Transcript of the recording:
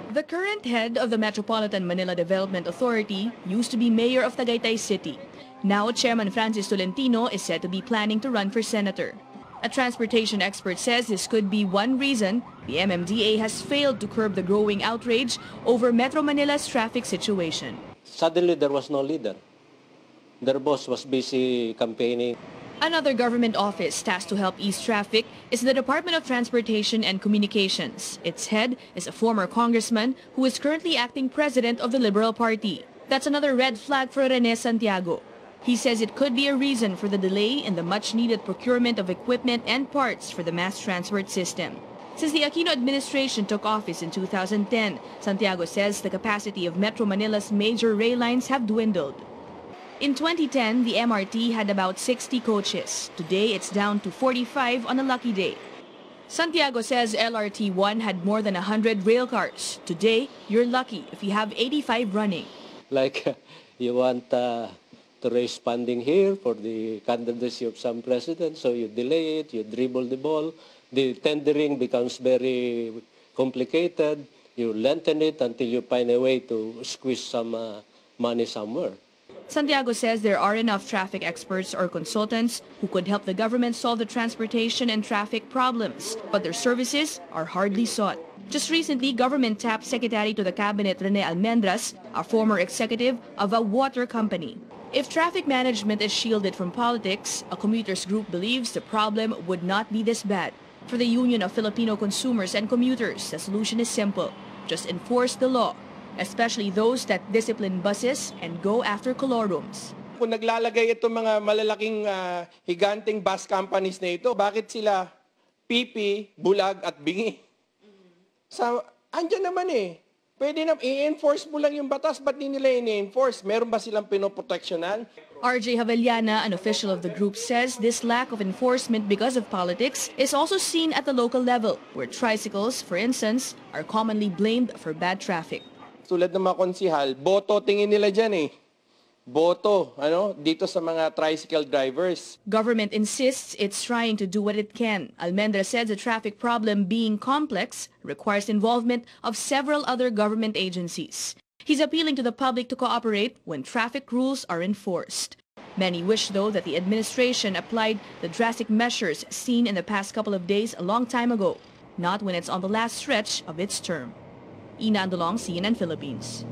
The current head of the Metropolitan Manila Development Authority used to be mayor of Tagaytay City. Now, Chairman Francis Tolentino is said to be planning to run for senator. A transportation expert says this could be one reason the MMDA has failed to curb the growing outrage over Metro Manila's traffic situation. Suddenly, there was no leader. Their boss was busy campaigning. Another government office tasked to help ease traffic is the Department of Transportation and Communications. Its head is a former congressman who is currently acting president of the Liberal Party. That's another red flag for Rene Santiago. He says it could be a reason for the delay in the much-needed procurement of equipment and parts for the mass transport system. Since the Aquino administration took office in 2010, Santiago says the capacity of Metro Manila's major rail lines have dwindled. In 2010, the MRT had about 60 coaches. Today, it's down to 45 on a lucky day. Santiago says LRT1 had more than 100 rail cars. Today, you're lucky if you have 85 running. Like you want to raise funding here for the candidacy of some president, so you delay it, you dribble the ball. The tendering becomes very complicated. You lengthen it until you find a way to squeeze some money somewhere. Santiago says there are enough traffic experts or consultants who could help the government solve the transportation and traffic problems, but their services are hardly sought. Just recently, government tapped Secretary to the Cabinet Rene Almendras, a former executive of a water company. If traffic management is shielded from politics, a commuters group believes the problem would not be this bad. For the Union of Filipino Consumers and Commuters, the solution is simple. Just enforce the law, especially those that discipline buses and go after colorums. Kung naglalagay itong mga malalaking higanting bus companies na ito, bakit sila pipi, bulag at bingi? Andyan naman eh. Pwede na i-enforce mo lang yung batas, ba't di nila i-enforce? Meron ba silang pinoproteksyonan? RJ Javellana, an official of the group, says this lack of enforcement because of politics is also seen at the local level, where tricycles, for instance, are commonly blamed for bad traffic. Tulad ng mga konsihal, boto tingin nila dyan eh. Boto, dito sa mga tricycle drivers. Government insists it's trying to do what it can. Almendra said the traffic problem being complex requires involvement of several other government agencies. He's appealing to the public to cooperate when traffic rules are enforced. Many wish, though, that the administration applied the drastic measures seen in the past couple of days a long time ago, not when it's on the last stretch of its term. Ina Andolong, CNN Philippines.